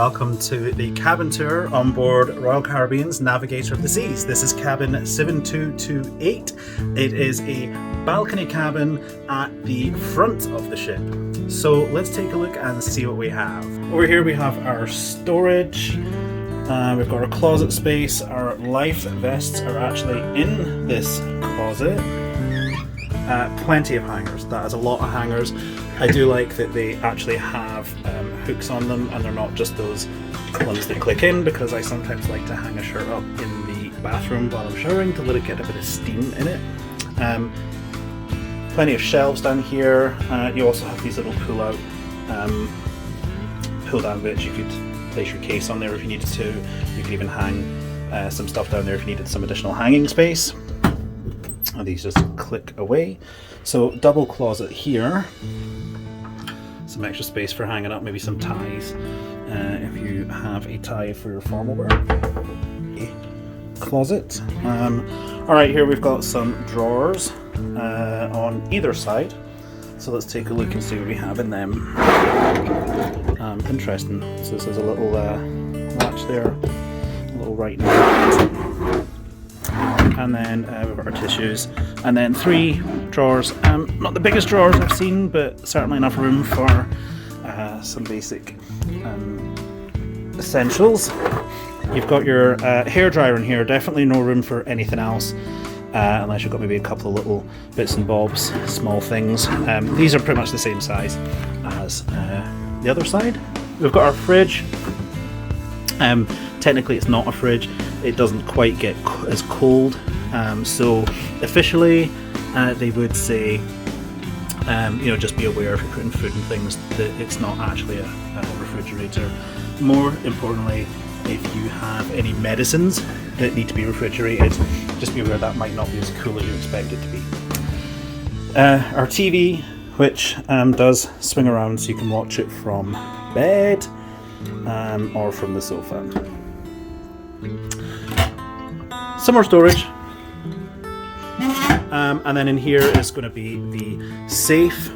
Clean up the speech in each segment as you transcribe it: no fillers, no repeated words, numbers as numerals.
welcome to the cabin tour on board Royal Caribbean's Navigator of the Seas. This is cabin 7228. It is a balcony cabin at the front of the ship. So let's take a look and see what we have. Over here we have our storage. We've got our closet space. Our life vests are actually in this closet. Plenty of hangers. That is a lot of hangers. I do like that they actually have hooks on them and they're not just those ones that click in, because I sometimes like to hang a shirt up in the bathroom while I'm showering to let it get a bit of steam in it. Plenty of shelves down here. You also have these little pull down bits. You could place your case on there if you needed to. You could even hang some stuff down there if you needed some additional hanging space. And these just click away. So double closet here. Some extra space for hanging up maybe some ties if you have a tie for your formal wear. Closet. Alright, here we've got some drawers on either side. So let's take a look and see what we have in them. Interesting. So this has a little latch there, a little writing. And then we've got our tissues, and then 3 drawers. Not the biggest drawers I've seen, but certainly enough room for some basic essentials. You've got your hairdryer in here. Definitely no room for anything else, unless you've got maybe a couple of little bits and bobs, small things. These are pretty much the same size as the other side. We've got our fridge. Technically it's not a fridge. It doesn't quite get as cold, so officially they would say, just be aware if you're putting food and things that it's not actually a refrigerator. More importantly, if you have any medicines that need to be refrigerated, just be aware that might not be as cool as you expect it to be. Our TV, which does swing around so you can watch it from bed or from the sofa. Some more storage, and then in here is going to be the safe.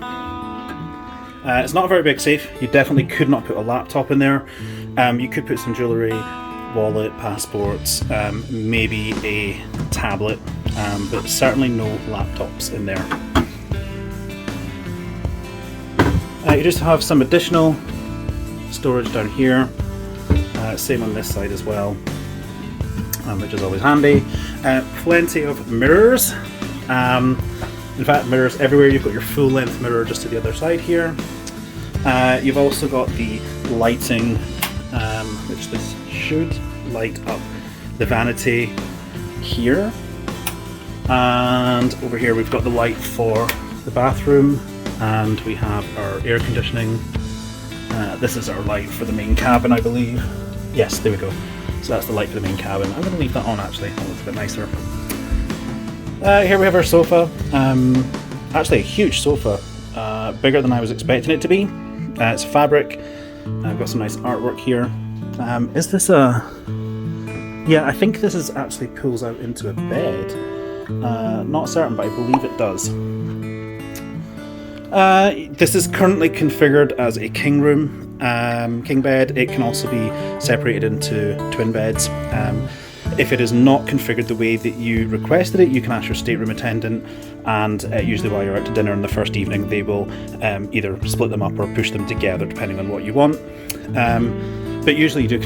It's not a very big safe. You definitely could not put a laptop in there. You could put some jewellery, wallet, passports, maybe a tablet, but certainly no laptops in there. You just have some additional storage down here, same on this side as well. Which is always handy. Plenty of mirrors. In fact, mirrors everywhere. You've got your full length mirror just to the other side here. You've also got the lighting, which this should light up the vanity here. And over here we've got the light for the bathroom, and we have our air conditioning. This is our light for the main cabin, I believe. Yes, there we go. So that's the light for the main cabin. I'm going to leave that on actually, that looks a bit nicer. Here we have our sofa. Actually a huge sofa, bigger than I was expecting it to be. It's fabric. I've got some nice artwork here. Is this a... Yeah, I think this is actually pulls out into a bed. Not certain, but I believe it does. This is currently configured as a king room. King bed. It can also be separated into twin beds. If it is not configured the way that you requested it, you can ask your stateroom attendant, and usually while you're out to dinner on the first evening they will either split them up or push them together depending on what you want. But usually you do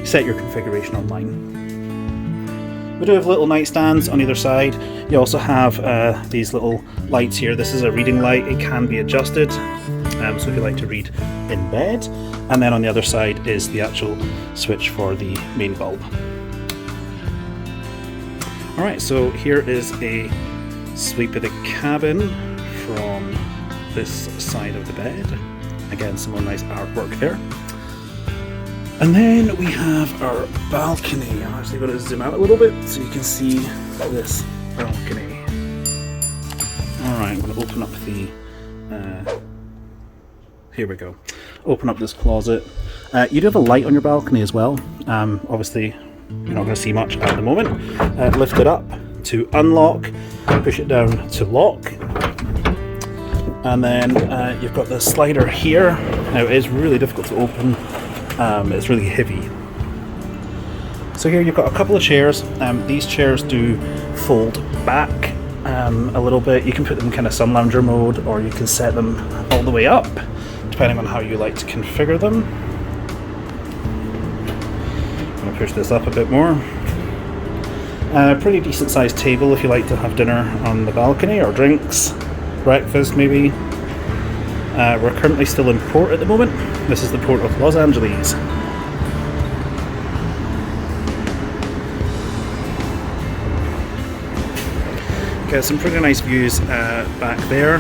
set your configuration online. We do have little nightstands on either side. You also have these little lights here. This is a reading light. It can be adjusted, so if you like to read in bed. And then on the other side is the actual switch for the main bulb. Alright, so here is a sweep of the cabin from this side of the bed. Again, some more nice artwork there. And then we have our balcony. I'm actually going to zoom out a little bit so you can see this balcony. Alright, I'm going to open up the... here we go. Open up this closet. You do have a light on your balcony as well. Obviously, you're not going to see much at the moment. Lift it up to unlock, push it down to lock. And then you've got the slider here. Now it is really difficult to open It's really heavy. So here you've got a couple of chairs. These chairs do fold back a little bit. You can put them in kind of sun lounger mode, or you can set them all the way up, depending on how you like to configure them. I'm going to push this up a bit more. Pretty decent sized table if you like to have dinner on the balcony, or drinks, breakfast maybe. We're currently still in port at the moment. This is the port of Los Angeles. Got some pretty nice views back there.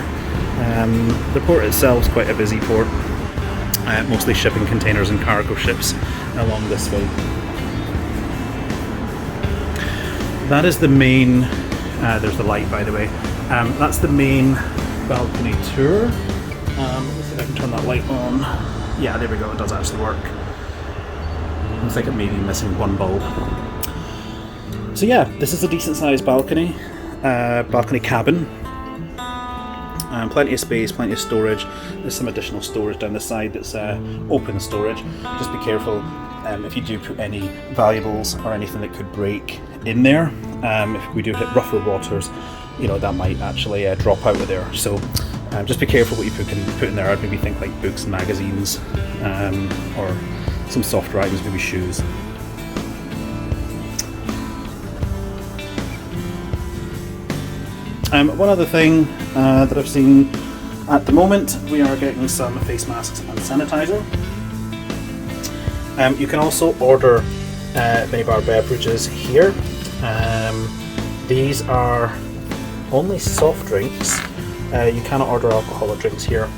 The port itself is quite a busy port, mostly shipping containers and cargo ships along this way. That is the main, there's the light by the way, that's the main balcony tour. Let's see if I can turn that light on. Yeah, there we go, it does actually work. Looks like it may be missing one bulb. So yeah, this is a decent sized balcony. Balcony cabin. Plenty of space, plenty of storage. There's some additional storage down the side that's open storage. Just be careful if you do put any valuables or anything that could break in there. If we do hit rougher waters, you know, that might actually drop out of there. So just be careful what you put in there. I'd maybe think like books and magazines, or some softer items, maybe shoes. One other thing that I've seen at the moment, we are getting some face masks and sanitizer. You can also order minibar beverages here. These are only soft drinks. You cannot order alcoholic drinks here,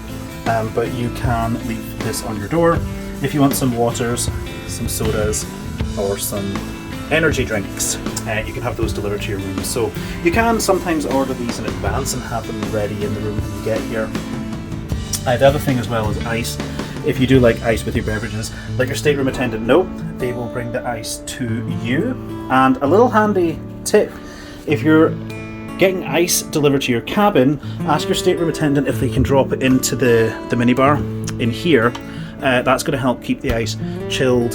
but you can leave this on your door if you want some waters, some sodas, or some energy drinks. You can have those delivered to your room. So you can sometimes order these in advance and have them ready in the room when you get here. The other thing as well is ice. If you do like ice with your beverages, let your stateroom attendant know. They will bring the ice to you. And a little handy tip, if you're getting ice delivered to your cabin, ask your stateroom attendant if they can drop it into the minibar in here. That's going to help keep the ice chilled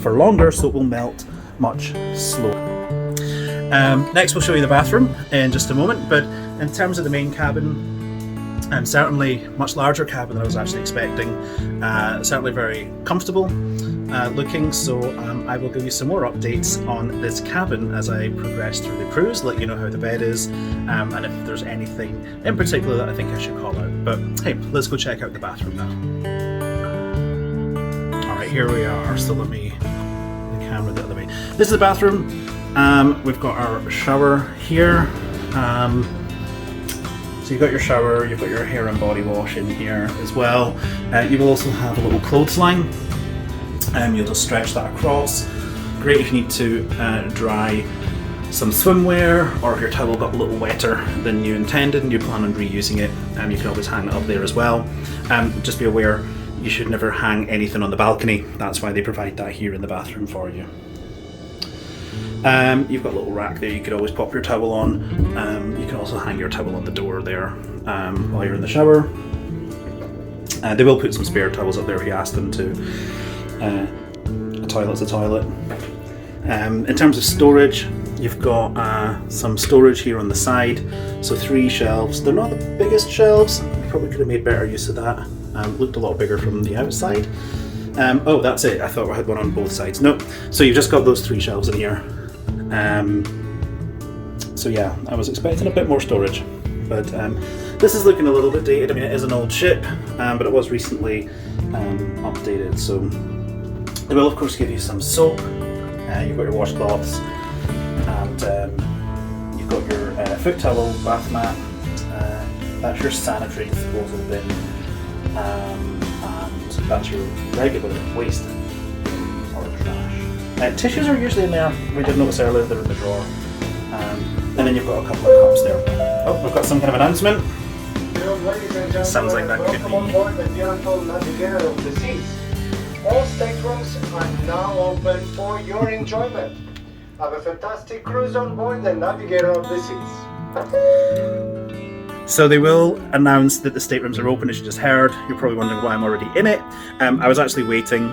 for longer, so it will melt much slower. Next we'll show you the bathroom in just a moment, but in terms of the main cabin, certainly much larger cabin than I was actually expecting, certainly very comfortable looking, so I will give you some more updates on this cabin as I progress through the cruise, let you know how the bed is, and if there's anything in particular that I think I should call out. But hey, let's go check out the bathroom now. Alright, here we are, so let me the camera the other way. This is the bathroom. We've got our shower here. So you've got your shower, you've got your hair and body wash in here as well. You will also have a little clothesline. You'll just stretch that across. Great if you need to dry some swimwear, or if your towel got a little wetter than you intended and you plan on reusing it, you can always hang it up there as well. Just be aware, you should never hang anything on the balcony. That's why they provide that here in the bathroom for you. You've got a little rack there, you could always pop your towel on. You can also hang your towel on the door there while you're in the shower. They will put some spare towels up there if you ask them to. A toilet's a toilet. In terms of storage, you've got some storage here on the side. So 3 shelves. They're not the biggest shelves. You probably could have made better use of that. Looked a lot bigger from the outside. Oh, that's it. I thought I had one on both sides. No. So you've just got those 3 shelves in here. So yeah, I was expecting a bit more storage, but this is looking a little bit dated. I mean, it is an old ship, but it was recently updated. So they will of course give you some soap. You've got your washcloths, and you've got your foot towel, bath mat. That's your sanitary disposal bin, and that's your regular waste or trash. Tissues are usually in there. We did notice earlier they're in the drawer. And then you've got a couple of cups there. Oh, we've got some kind of announcement. Sounds like that could be. Welcome on board the Royal Navigator of the Seas. All staterooms are now open for your enjoyment. Have a fantastic cruise on board the Navigator of the Seas. So they will announce that the staterooms are open, as you just heard. You're probably wondering why I'm already in it. I was actually waiting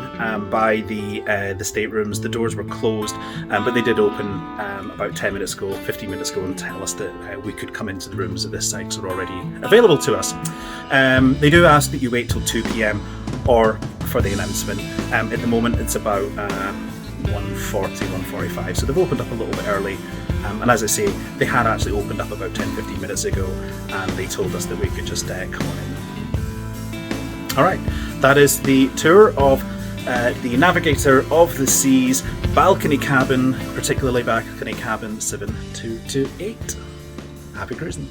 by the staterooms. The doors were closed, but they did open about 10 minutes ago, 15 minutes ago, and tell us that we could come into the rooms at this site because they're already available to us. They do ask that you wait till 2 p.m. or for the announcement. At the moment, it's about 1:40, 1:45, so they've opened up a little bit early. And as I say, they had actually opened up about 10-15 minutes ago, and they told us that we could just come on in. Alright, that is the tour of the Navigator of the Seas balcony cabin, particularly balcony cabin 7228. Happy cruising.